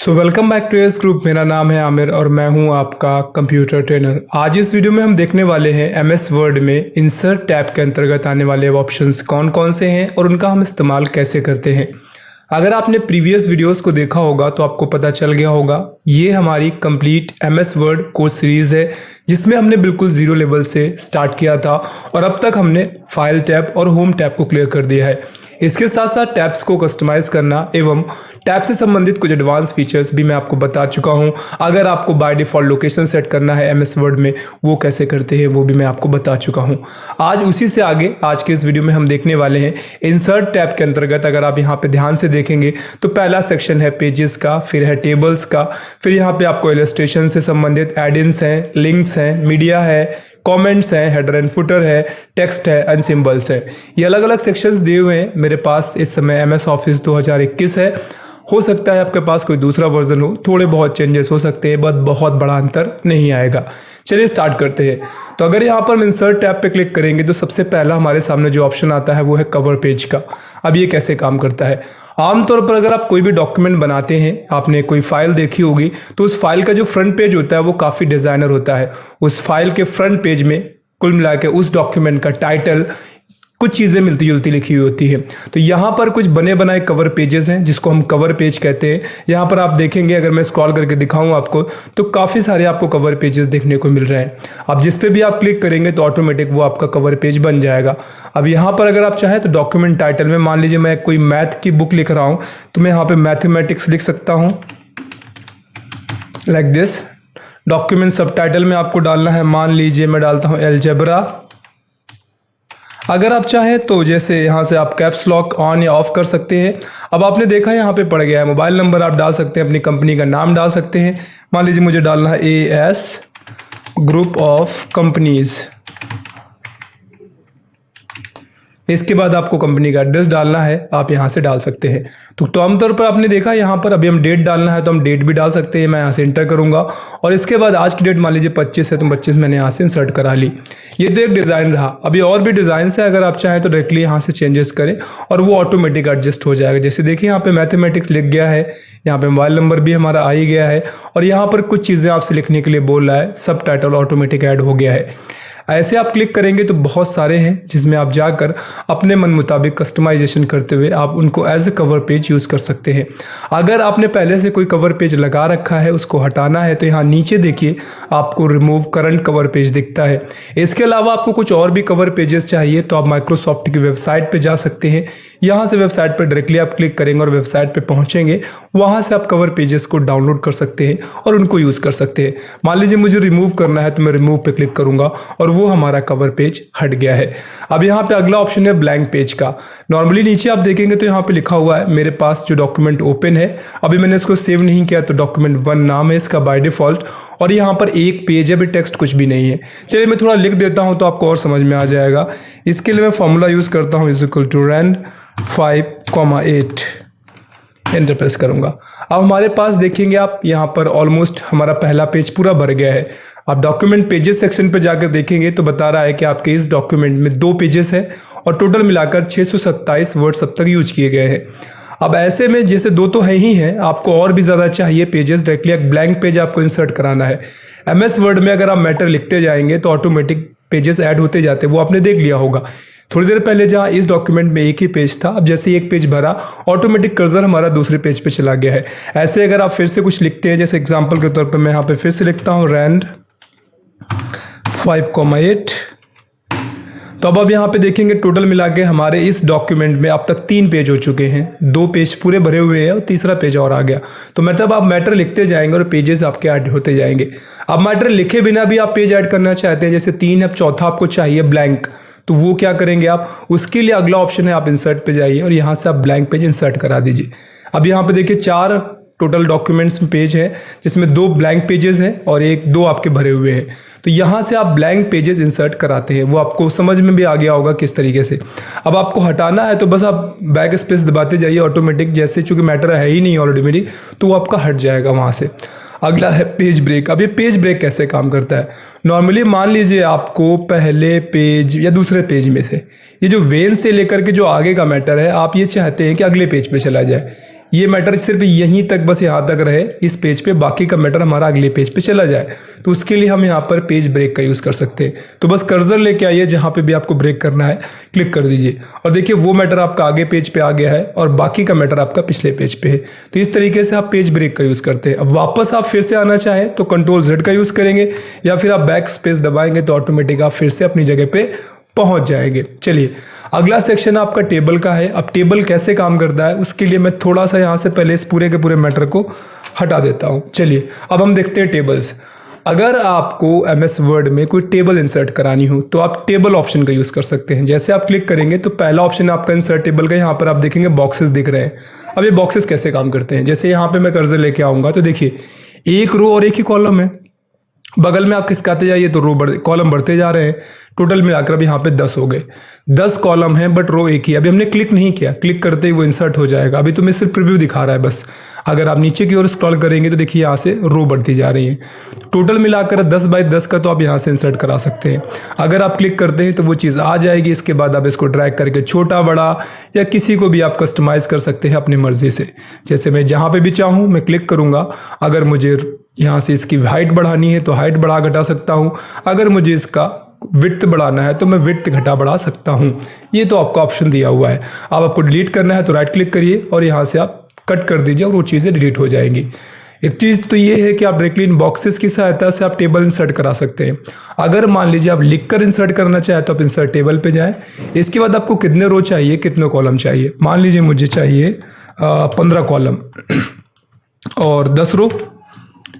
Welcome back to S group. मेरा नाम है आमिर और मैं हूं आपका कंप्यूटर ट्रेनर। आज इस वीडियो में हम देखने वाले हैं एमएस वर्ड में इंसर्ट टैब के अंतर्गत आने वाले ऑप्शंस कौन कौन से हैं और उनका हम इस्तेमाल कैसे करते हैं। अगर आपने प्रीवियस वीडियोस को देखा होगा तो आपको पता चल गया होगा ये हमारी complete MS word course series है जिसमें हमने बिल्कुल ज़ीरो लेवल से स्टार्ट किया था और अब तक हमने फाइल टैब और होम टैब को क्लियर कर दिया है। इसके साथ साथ टैब्स को कस्टमाइज़ करना एवं टैब से संबंधित कुछ एडवांस फीचर्स भी मैं आपको बता चुका हूं। अगर आपको बाय डिफ़ॉल्ट लोकेशन सेट करना है एमएस वर्ड में वो कैसे करते हैं वो भी मैं आपको बता चुका हूं। आज उसी से आगे आज के इस वीडियो में हम देखने वाले हैं इंसर्ट टैब के अंतर्गत। अगर आप यहाँ पे ध्यान से देखेंगे तो पहला सेक्शन है पेजेस का, फिर है टेबल्स का, फिर यहाँ पे आपको इलस्ट्रेशन से संबंधित एड-इन्स हैं, लिंक्स हैं, मीडिया है, कमेंट्स हैं, हेडर एंड फुटर है, टेक्स्ट है एंड सिंबल्स है। ये अलग अलग सेक्शंस दिए हुए हैं। मेरे पास इस समय एमएस ऑफिस 2021 है। हो सकता है आपके पास कोई दूसरा वर्जन हो, थोड़े बहुत चेंजेस हो सकते हैं, बट बहुत बड़ा अंतर नहीं आएगा। चलिए स्टार्ट करते हैं। तो अगर यहाँ पर हम इंसर्ट टैब पे क्लिक करेंगे तो सबसे पहला हमारे सामने जो ऑप्शन आता है वो है कवर पेज का। अब ये कैसे काम करता है? आमतौर पर अगर आप कोई भी डॉक्यूमेंट बनाते हैं, आपने कोई फाइल देखी होगी तो उस फाइल का जो फ्रंट पेज होता है वो काफ़ी डिज़ाइनर होता है। उस फाइल के फ्रंट पेज में कुल मिला के उस डॉक्यूमेंट का टाइटल, कुछ चीज़ें मिलती जुलती लिखी हुई होती है। तो यहाँ पर कुछ बने बनाए कवर पेजेस हैं जिसको हम कवर पेज कहते हैं। यहाँ पर आप देखेंगे, अगर मैं स्क्रॉल करके दिखाऊं आपको तो काफ़ी सारे आपको कवर पेजेस देखने को मिल रहे हैं। अब जिस पे भी आप क्लिक करेंगे तो ऑटोमेटिक वो आपका कवर पेज बन जाएगा। अब यहाँ पर अगर आप चाहें तो डॉक्यूमेंट टाइटल में, मान लीजिए मैं कोई मैथ की बुक लिख रहा हूँ तो मैं यहाँ पर मैथमेटिक्स लिख सकता हूँ लाइक दिस। डॉक्यूमेंट सब टाइटल में आपको डालना है, मान लीजिए मैं डालता हूँ एलजेब्रा। अगर आप चाहें तो जैसे यहाँ से आप कैप्स लॉक ऑन या ऑफ कर सकते हैं। अब आपने देखा यहाँ पे पड़ गया है, मोबाइल नंबर आप डाल सकते हैं, अपनी कंपनी का नाम डाल सकते हैं। मान लीजिए मुझे डालना है एएस ग्रुप ऑफ कंपनीज। इसके बाद आपको कंपनी का एड्रेस डालना है, आप यहाँ से डाल सकते हैं। तो आमतौर पर आपने देखा यहाँ पर अभी हम डेट डालना है तो हम डेट भी डाल सकते हैं। मैं यहाँ से इंटर करूँगा और इसके बाद आज की डेट मान लीजिए 25 है तो 25 मैंने यहाँ से इंसर्ट करा ली। ये तो एक डिज़ाइन रहा। अभी और भी डिज़ाइन है, अगर आप चाहें तो डायरेक्टली यहाँ से चेंजेस करें और वो ऑटोमेटिक एडजस्ट हो जाएगा। जैसे देखिए यहाँ पे मैथमेटिक्स लिख गया है, यहाँ पे मोबाइल नंबर भी हमारा आ ही गया है और यहाँ पर कुछ चीज़ें आपसे लिखने के लिए बोल रहा है, सब टाइटल ऑटोमेटिक ऐड हो गया है। ऐसे आप क्लिक करेंगे तो बहुत सारे हैं जिसमें आप जाकर अपने मन मुताबिक कस्टमाइजेशन करते हुए आप उनको as a cover page use कर सकते हैं। अगर आपने पहले से कोई कवर पेज लगा रखा है, उसको हटाना है तो यहाँ नीचे देखिए आपको रिमूव करंट कवर पेज दिखता है। इसके अलावा आपको कुछ और भी कवर पेजेस चाहिए तो आप माइक्रोसॉफ्ट की वेबसाइट पर जा सकते हैं। यहाँ से वेबसाइट पर डायरेक्टली आप क्लिक करेंगे और वेबसाइट पर पहुँचेंगे, वहाँ से आप कवर पेजेस को डाउनलोड कर सकते हैं और उनको यूज़ कर सकते हैं। मान लीजिए मुझे रिमूव करना है तो मैं रिमूव पे क्लिक करूँगा और वो हमारा कवर पेज हट गया है। अब यहाँ पे अगला ऑप्शन है ब्लैंक पेज का। नॉर्मली नीचे आप देखेंगे तो यहाँ पे लिखा हुआ है मेरे पास जो डॉक्यूमेंट ओपन है, अभी मैंने इसको सेव नहीं किया तो डॉक्यूमेंट 1 नाम है इसका बाय डिफॉल्ट और यहाँ पर एक पेज है, अभी टेक्स्ट कुछ भी नहीं है। चलिए मैं थोड़ा लिख देता हूँ तो आपको और समझ में आ जाएगा। इसके लिए मैं फॉर्मूला यूज़ करता हूँ =rand 5,8, एंटर प्रेस करूँगा। अब हमारे पास देखेंगे आप यहाँ पर ऑलमोस्ट हमारा पहला पेज पूरा भर गया है। आप डॉक्यूमेंट पेजेस सेक्शन पर जाकर देखेंगे तो बता रहा है कि आपके इस डॉक्यूमेंट में 2 पेजेस है और टोटल मिलाकर 627 वर्ड्स अब तक यूज किए गए हैं। अब ऐसे में जैसे 2 तो है ही हैं, आपको और भी ज़्यादा चाहिए पेजेस, डायरेक्टली एक ब्लैंक पेज आपको इंसर्ट कराना है। एमएस वर्ड में अगर आप मैटर लिखते जाएंगे तो ऑटोमेटिक पेजेस ऐड होते जाते हैं, वो आपने देख लिया होगा। थोड़ी देर पहले जहाँ इस डॉक्यूमेंट में एक ही पेज था, अब जैसे एक पेज भरा ऑटोमेटिक कर्सर हमारा दूसरे पेज पे चला गया है। ऐसे अगर आप फिर से कुछ लिखते हैं, जैसे एग्जांपल के तौर पे मैं यहाँ पे फिर से लिखता हूँ rand 5,8, तो अब यहाँ पे देखेंगे टोटल मिला के हमारे इस डॉक्यूमेंट में अब तक 3 पेज हो चुके हैं। 2 पेज पूरे भरे हुए हैं और तीसरा पेज और आ गया। तो मतलब आप मैटर लिखते जाएंगे और पेजेस आपके ऐड होते जाएंगे। अब मैटर लिखे बिना भी आप पेज ऐड करना चाहते हैं, जैसे 3 अब चौथा आपको चाहिए ब्लैंक, तो वो क्या करेंगे आप, उसके लिए अगला ऑप्शन है आप इंसर्ट पे जाइए और यहाँ से आप ब्लैंक पेज इंसर्ट करा दीजिए। अब यहाँ पे देखिए 4 टोटल डॉक्यूमेंट्स में पेज है जिसमें 2 ब्लैंक पेजेस हैं और 2 आपके भरे हुए हैं। तो यहाँ से आप ब्लैंक पेजेस इंसर्ट कराते हैं, वो आपको समझ में भी आ गया होगा किस तरीके से। अब आपको हटाना है तो बस आप बैक स्पेस दबाते जाइए ऑटोमेटिक, जैसे चूँकि मैटर है ही नहीं ऑलरेडी तो वो आपका हट जाएगा वहाँ से। अगला है पेज ब्रेक। अब ये पेज ब्रेक कैसे काम करता है? नॉर्मली मान लीजिए आपको पहले पेज या दूसरे पेज में से ये जो वेन से लेकर के जो आगे का मैटर है आप ये चाहते हैं कि अगले पेज पे चला जाए, ये मैटर सिर्फ यहीं तक, बस यहाँ तक रहे इस पेज पे, बाकी का मैटर हमारा अगले पेज पे चला जाए। तो उसके लिए हम यहाँ पर पेज ब्रेक का यूज़ कर सकते हैं। तो बस कर्सर लेके आइए, जहाँ पे भी आपको ब्रेक करना है क्लिक कर दीजिए और देखिए वो मैटर आपका आगे पेज पे आ गया है और बाकी का मैटर आपका पिछले पेज पे है। तो इस तरीके से आप पेज ब्रेक का यूज़ करते हैं। अब वापस आप फिर से आना चाहें तो Ctrl+Z का यूज़ करेंगे या फिर आप बैक स्पेस दबाएंगे तो ऑटोमेटिक आप फिर से अपनी जगह पे पहुंच जाएंगे। चलिए अगला सेक्शन आपका टेबल का है। अब टेबल कैसे काम करता है उसके लिए मैं थोड़ा सा यहाँ से पहले इस पूरे के पूरे मैटर को हटा देता हूँ। चलिए अब हम देखते हैं टेबल्स। अगर आपको MS वर्ड में कोई टेबल इंसर्ट करानी हो तो आप टेबल ऑप्शन का यूज़ कर सकते हैं। जैसे आप क्लिक करेंगे तो पहला ऑप्शन आपका इंसर्ट टेबल का, यहाँ पर आप देखेंगे बॉक्सेस दिख रहे हैं। अब ये बॉक्सेस कैसे काम करते हैं, जैसे यहाँ पे मैं कर्सर लेके आऊँगा तो देखिए एक रो और एक ही कॉलम है। बगल में आप खिसकाते जाइए तो कॉलम बढ़ते जा रहे हैं। टोटल मिलाकर अब यहाँ पे 10 हो गए। 10 कॉलम हैं बट रो एक ही। अभी हमने क्लिक नहीं किया, क्लिक करते ही वो इंसर्ट हो जाएगा। अभी तो मैं सिर्फ प्रीव्यू दिखा रहा है बस। अगर आप नीचे की ओर स्क्रॉल करेंगे तो देखिए यहाँ से रो बढ़ती जा रही है। टोटल मिलाकर 10 बाई 10 का तो आप यहाँ से इंसर्ट करा सकते हैं। अगर आप क्लिक करते हैं तो वो चीज़ आ जाएगी। इसके बाद आप इसको ड्रैग करके छोटा बड़ा या किसी को भी आप कस्टमाइज़ कर सकते हैं अपनी मर्जी से। जैसे मैं जहाँ पर भी चाहूँ मैं क्लिक करूँगा। अगर मुझे यहाँ से इसकी हाइट बढ़ानी है तो हाइट बढ़ा घटा सकता हूँ। अगर मुझे इसका विड्थ बढ़ाना है तो मैं विड्थ घटा बढ़ा सकता हूँ। ये तो आपका ऑप्शन दिया हुआ है। अब आपको डिलीट करना है तो राइट क्लिक करिए और यहाँ से आप कट कर दीजिए और वो चीज़ें डिलीट हो जाएंगी। एक चीज़ तो ये है कि आप डायरेक्टली इन बॉक्सेस की सहायता से आप टेबल इंसर्ट करा सकते हैं। अगर मान लीजिए आप लिखकर इंसर्ट करना चाहें तो आप इंसर्ट टेबल पे जाएं। इसके बाद आपको कितने रो चाहिए, कितने कॉलम चाहिए। मान लीजिए मुझे चाहिए 15 कॉलम और 10 रो।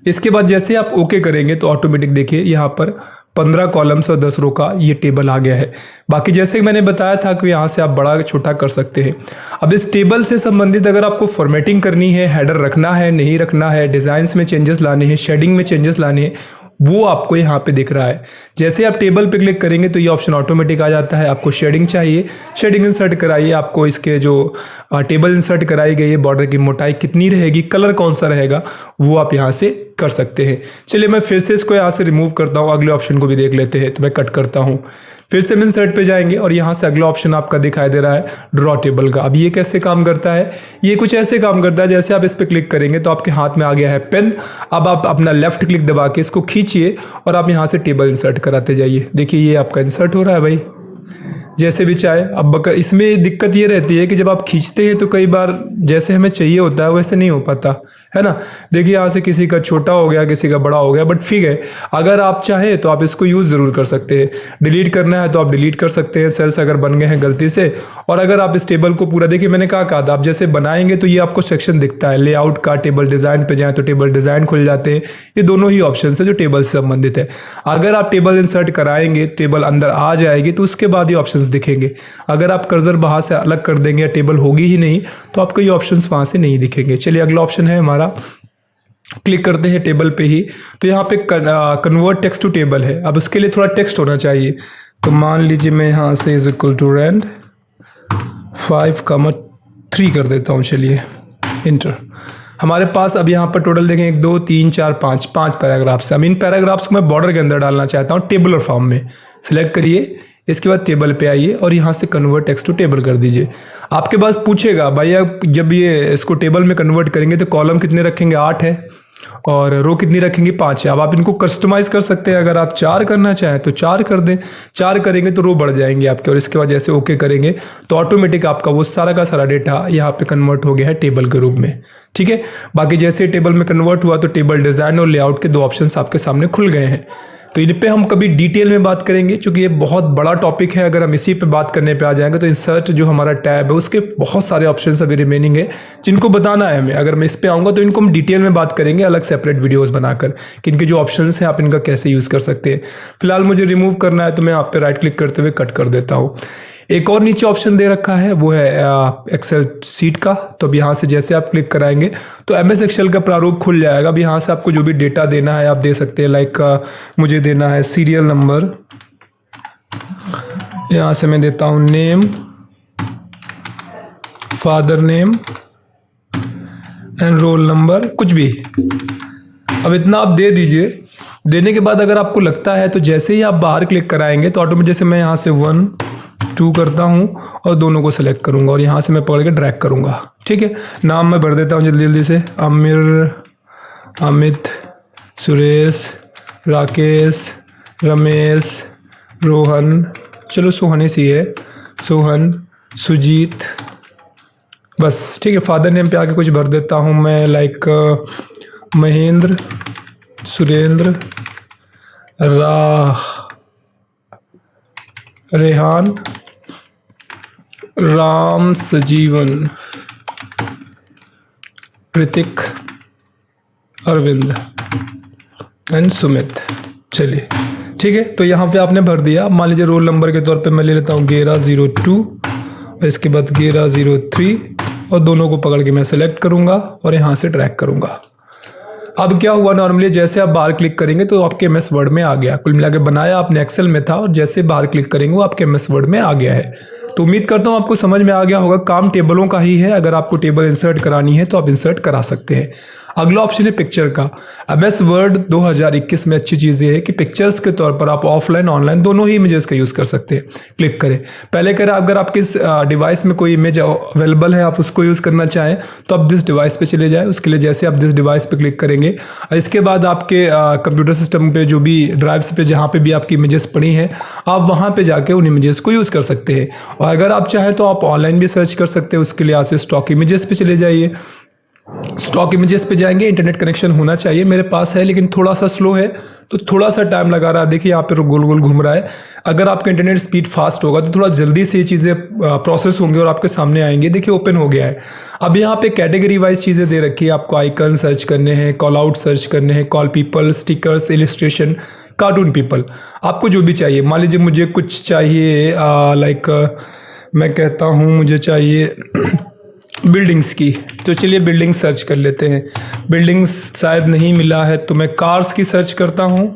इसके बाद जैसे आप ओके करेंगे तो ऑटोमेटिक देखिए यहाँ पर 15 कॉलम्स और 10 रो का ये टेबल आ गया है। बाकी जैसे मैंने बताया था कि यहाँ से आप बड़ा छोटा कर सकते हैं। अब इस टेबल से संबंधित अगर आपको फॉर्मेटिंग करनी है, हेडर रखना है नहीं रखना है, डिज़ाइंस में चेंजेस लाने हैं, शेडिंग में चेंजेस लाने हैं, वो आपको यहाँ पे दिख रहा है। जैसे आप टेबल पे क्लिक करेंगे तो ये ऑप्शन ऑटोमेटिक आ जाता है। आपको शेडिंग चाहिए, शेडिंग इंसर्ट कराइए। आपको इसके जो टेबल इंसर्ट कराई गई है, बॉर्डर की मोटाई कितनी रहेगी, कलर कौन सा रहेगा, वो आप यहाँ से कर सकते हैं। चलिए मैं फिर से इसको यहाँ से रिमूव करता हूँ, अगले ऑप्शन को भी देख लेते हैं। तो मैं कट करता हूँ, फिर से हम इंसर्ट पे जाएंगे और यहाँ से अगला ऑप्शन आपका दिखाई दे रहा है ड्रॉ टेबल का। अब ये कैसे काम करता है, ये कुछ ऐसे काम करता है जैसे आप इस पर क्लिक करेंगे तो आपके हाथ में आ गया है पेन। अब आप अपना लेफ्ट क्लिक दबा के इसको खींचिए और आप यहाँ से टेबल इंसर्ट कराते जाइए। देखिए ये आपका इंसर्ट हो रहा है भाई, जैसे भी चाहे। अब इसमें दिक्कत ये रहती है कि जब आप खींचते हैं तो कई बार जैसे हमें चाहिए होता है वैसे नहीं हो पाता है ना। देखिए यहाँ से किसी का छोटा हो गया, किसी का बड़ा हो गया, बट ठीक है अगर आप चाहें तो आप इसको यूज़ ज़रूर कर सकते हैं। डिलीट करना है तो आप डिलीट कर सकते हैं सेल्स अगर बन गए हैं गलती से। और अगर आप इस टेबल को पूरा, देखिए मैंने कहा था आप जैसे बनाएंगे तो ये आपको सेक्शन दिखता है लेआउट का। टेबल डिज़ाइन पे जाएँ तो टेबल डिज़ाइन खुल जाते हैं। ये दोनों ही ऑप्शन है जो टेबल से संबंधित है। अगर आप टेबल इंसर्ट कराएंगे, टेबल अंदर आ जाएगी तो उसके बाद ये ऑप्शन दिखेंगे। अगर आप कर्सर बाहर से अलग कर देंगे या टेबल होगी ही नहीं तो आपको ये ऑप्शंस वहां से नहीं दिखेंगे। चलिए अगला ऑप्शन है हमारा, क्लिक करते हैं टेबल पे ही। तो यहाँ पे कन्वर्ट टेक्स्ट टू टेबल है। अब उसके लिए थोड़ा टेक्स्ट होना चाहिए। तो मान लीजिए मैं यहाँ से इज इक्वल टू रैंड 5,3 कर देता हूँ। चलिए इंटर। हमारे पास अब यहाँ पर टोटल देखें 1 2 3 4 5 पैराग्राफ्स। अब इन पैराग्राफ्स को मैं बॉर्डर के अंदर डालना चाहता हूँ टेबुलर फॉर्म में। सिलेक्ट करिए, इसके बाद टेबल पे आइए और यहाँ से कन्वर्ट टेक्स्ट टू टेबल कर दीजिए। आपके पास पूछेगा भाई आप जब ये इसको टेबल में कन्वर्ट करेंगे तो कॉलम कितने रखेंगे, 8 है, और रो कितनी रखेंगे, 5 है। अब आप इनको कस्टमाइज़ कर सकते हैं। अगर आप 4 करना चाहें तो 4 कर दें। 4 करेंगे तो रो बढ़ जाएंगे आपके। और इसके बाद जैसे ओके करेंगे तो ऑटोमेटिक आपका वो सारा का सारा डेटा यहाँ पे कन्वर्ट हो गया है टेबल के रूप में। ठीक है, बाकी जैसे टेबल में कन्वर्ट हुआ तो टेबल डिज़ाइन और लेआउट के 2 ऑप्शंस आपके सामने खुल गए हैं। तो इन पे हम कभी डिटेल में बात करेंगे क्योंकि ये बहुत बड़ा टॉपिक है। अगर हम इसी पे बात करने पे आ जाएंगे तो इंसर्ट जो हमारा टैब है उसके बहुत सारे ऑप्शंस अभी रिमेनिंग है जिनको बताना है हमें। अगर मैं इस पे आऊँगा तो इनको हम डिटेल में बात करेंगे अलग सेपरेट वीडियोस बनाकर कि इनके जो ऑप्शंस हैं आप इनका कैसे यूज़ कर सकते हैं। फिलहाल मुझे रिमूव करना है तो मैं आप पे राइट क्लिक करते हुए कट कर देता हूँ। एक और नीचे ऑप्शन दे रखा है वो है एक्सेल सीट का। तो अब यहाँ से जैसे आप क्लिक कराएंगे तो MS एक्सेल का प्रारूप खुल जाएगा। अब यहाँ से आपको जो भी डेटा देना है आप दे सकते हैं। लाइक मुझे देना है सीरियल नंबर, यहाँ से मैं देता हूँ name, father name and roll number, कुछ भी। अब इतना आप दे दीजिए। देने के बाद अगर आपको लगता है तो जैसे ही आप बाहर क्लिक कराएंगे तो ऑटोमेटिक जैसे मैं यहाँ से 1 2 करता हूँ और दोनों को सेलेक्ट करूँगा और यहाँ से मैं पकड़ के ड्रैग करूँगा। ठीक है, नाम मैं भर देता हूँ जल्दी जल्दी से, आमिर, अमित, सुरेश, राकेश, रमेश, रोहन, चलो सोहन ही सी है, सोहन, सुजीत, बस ठीक है। फादर नेम पे आके कुछ भर देता हूँ मैं, like Mahendra, Surendra, Rehan, Ram, Sajivan, Hrithik, Arvind and Sumit. चलिए ठीक है, तो यहाँ पे आपने भर दिया। मान लीजिए रोल नंबर के तौर पे मैं ले लेता हूँ 1102 और इसके बाद 1103 और दोनों को पकड़ के मैं सेलेक्ट करूँगा और यहाँ से ट्रैक करूँगा। अब क्या हुआ, नॉर्मली जैसे आप बाहर क्लिक करेंगे तो आपके एमएस वर्ड में आ गया। कुल मिला के बनाया आपने एक्सेल में था और जैसे बाहर क्लिक करेंगे वो आपके एमएस वर्ड में आ गया है। तो उम्मीद करता हूँ आपको समझ में आ गया होगा। काम टेबलों का ही है, अगर आपको टेबल इंसर्ट करानी है तो आप इंसर्ट करा सकते हैं। अगला ऑप्शन है पिक्चर का। एमएस वर्ड 2021 में अच्छी चीज़ ये है कि पिक्चर्स के तौर पर आप ऑफलाइन ऑनलाइन दोनों ही इमेजेस का यूज़ कर सकते हैं। क्लिक करें, पहले करें अगर आपके डिवाइस में कोई इमेज अवेलेबल है, आप उसको यूज़ करना चाहें तो आप दिस डिवाइस पे चले जाएं। उसके लिए जैसे आप दिस डिवाइस पे क्लिक करेंगे, इसके बाद आपके कंप्यूटर सिस्टम पे जो भी ड्राइव्स पे जहाँ पे भी आपकी इमेजेस पड़ी हैं, आप वहाँ पे जाके उन इमेजेस को यूज़ कर सकते हैं। और अगर आप चाहें तो आप ऑनलाइन भी सर्च कर सकते हैं। उसके लिए यहाँ से स्टॉक इमेजेस पे चले जाइए। स्टॉक इमेजेस पे जाएंगे, इंटरनेट कनेक्शन होना चाहिए। मेरे पास है लेकिन थोड़ा सा स्लो है तो थोड़ा सा टाइम लगा रहा है। देखिए यहाँ पे गोल गोल घूम रहा है। अगर आपका इंटरनेट स्पीड फास्ट होगा तो थोड़ा जल्दी से ये चीज़ें प्रोसेस होंगी और आपके सामने आएंगे। देखिए ओपन हो गया है। अब यहाँ पे कैटेगरी वाइज चीज़ें दे रखी है। आपको आइकन सर्च करने हैं, कॉल आउट सर्च करने हैं, call people, stickers, illustration, cartoon people, आपको जो भी चाहिए। मान लीजिए मुझे कुछ चाहिए लाइक मैं कहता हूँ मुझे चाहिए बिल्डिंग्स की, तो चलिए बिल्डिंग सर्च कर लेते हैं। बिल्डिंग्स शायद नहीं मिला है तो मैं कार्स की सर्च करता हूँ।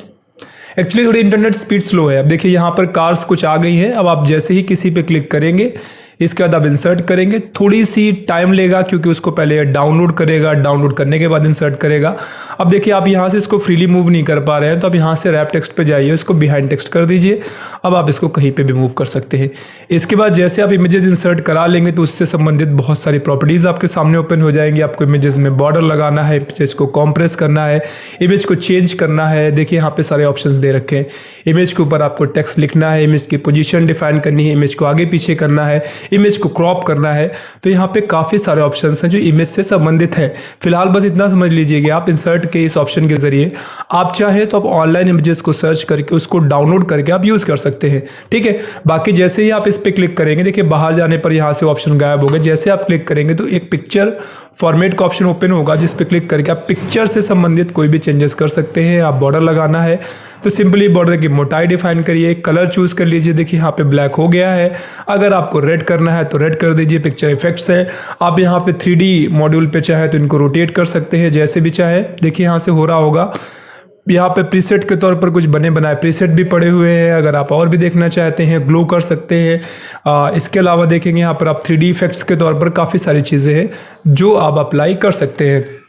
एक्चुअली थोड़ी इंटरनेट स्पीड स्लो है। अब देखिए यहाँ पर कार्स कुछ आ गई है। अब आप जैसे ही किसी पे क्लिक करेंगे, इसके बाद आप इंसर्ट करेंगे। थोड़ी सी टाइम लेगा क्योंकि उसको पहले डाउनलोड करेगा, डाउनलोड करने के बाद इंसर्ट करेगा। अब देखिए आप यहाँ से इसको फ्रीली मूव नहीं कर पा रहे हैं तो आप यहाँ से रैप टेक्स्ट पे जाइए, इसको बिहाइंड टेक्स्ट कर दीजिए। अब आप इसको कहीं पे भी मूव कर सकते हैं। इसके बाद जैसे आप इमेजेस इंसर्ट करा लेंगे तो उससे संबंधित बहुत सारी प्रॉपर्टीज़ आपके सामने ओपन हो जाएंगी। आपको इमेजेस में बॉर्डर लगाना है, इमेज को कॉम्प्रेस करना है, इमेज को चेंज करना है। देखिए यहाँ पे सारे ऑप्शंस दे रखे हैं। इमेज के ऊपर आपको टेक्स्ट लिखना है, इमेज की पोजीशन डिफाइन करनी है, इमेज को आगे पीछे करना है, इमेज को क्रॉप करना है। तो यहाँ पे काफ़ी सारे ऑप्शंस हैं जो इमेज से संबंधित है। फिलहाल बस इतना समझ लीजिए कि आप इंसर्ट के इस ऑप्शन के जरिए आप चाहें तो आप ऑनलाइन इमेजेस को सर्च करके उसको डाउनलोड करके आप यूज़ कर सकते हैं। ठीक है, बाकी जैसे ही आप इस पर क्लिक करेंगे, देखिए बाहर जाने पर यहाँ से ऑप्शन गायब हो गए। जैसे आप क्लिक करेंगे तो एक पिक्चर फॉर्मेट का ऑप्शन ओपन होगा, जिस पे क्लिक करके आप पिक्चर से संबंधित कोई भी चेंजेस कर सकते हैं। आप बॉर्डर लगाना है तो सिंपली बॉर्डर की मोटाई डिफाइन करिए, कलर चूज कर लीजिए। देखिए यहाँ पे ब्लैक हो गया है। अगर आपको रेड करना है तो रेड कर दीजिए। पिक्चर इफेक्ट्स है, आप यहाँ पे 3D मॉड्यूल पे चाहे तो इनको रोटेट कर सकते हैं जैसे भी चाहे। देखिए यहाँ से हो रहा होगा। यहाँ पे प्रीसेट के तौर पर कुछ बने बनाए प्रीसेट भी पड़े हुए हैं। अगर आप और भी देखना चाहते हैं ग्लो कर सकते हैं। इसके अलावा देखेंगे यहाँ पर आप 3D इफेक्ट्स के तौर पर काफ़ी सारी चीज़ें हैं जो आप अप्लाई कर सकते हैं।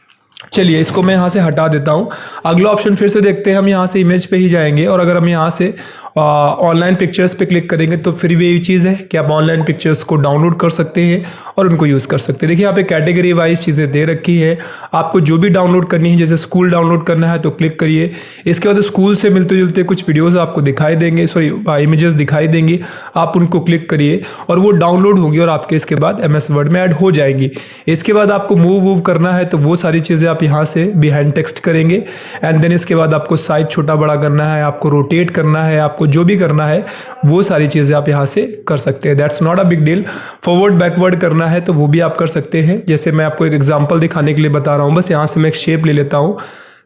चलिए इसको मैं यहाँ से हटा देता हूँ। अगला ऑप्शन फिर से देखते हैं। हम यहाँ से इमेज पे ही जाएंगे और अगर हम यहाँ से ऑनलाइन पिक्चर्स पे क्लिक करेंगे तो फिर भी यही चीज़ है कि आप ऑनलाइन पिक्चर्स को डाउनलोड कर सकते हैं और उनको यूज़ कर सकते हैं। देखिए यहाँ पे कैटेगरी वाइज चीज़ें दे रखी है। आपको जो भी डाउनलोड करनी है, जैसे स्कूल डाउनलोड करना है तो क्लिक करिए। इसके बाद स्कूल से मिलते जुलते कुछ वीडियोज़ आपको दिखाई देंगे, इमेजेस दिखाई देंगी। आप उनको क्लिक करिए और वो डाउनलोड होंगी और आपके इसके बाद MS वर्ड में ऐड हो जाएगी। इसके बाद आपको मूव करना है तो वो सारी चीज़ें आप यहाँ से बिहाइंड टेक्स्ट करेंगे एंड देन इसके बाद आपको साइज छोटा बड़ा करना है, आपको रोटेट करना है, आपको जो भी करना है वो सारी चीज़ें आप यहाँ से कर सकते हैं। That's not a big deal. Forward backward करना है तो वो भी आप कर सकते हैं। जैसे मैं आपको एक एग्जांपल दिखाने के लिए बता रहा हूँ। बस यहाँ से मैं एक शेप ले लेता हूँ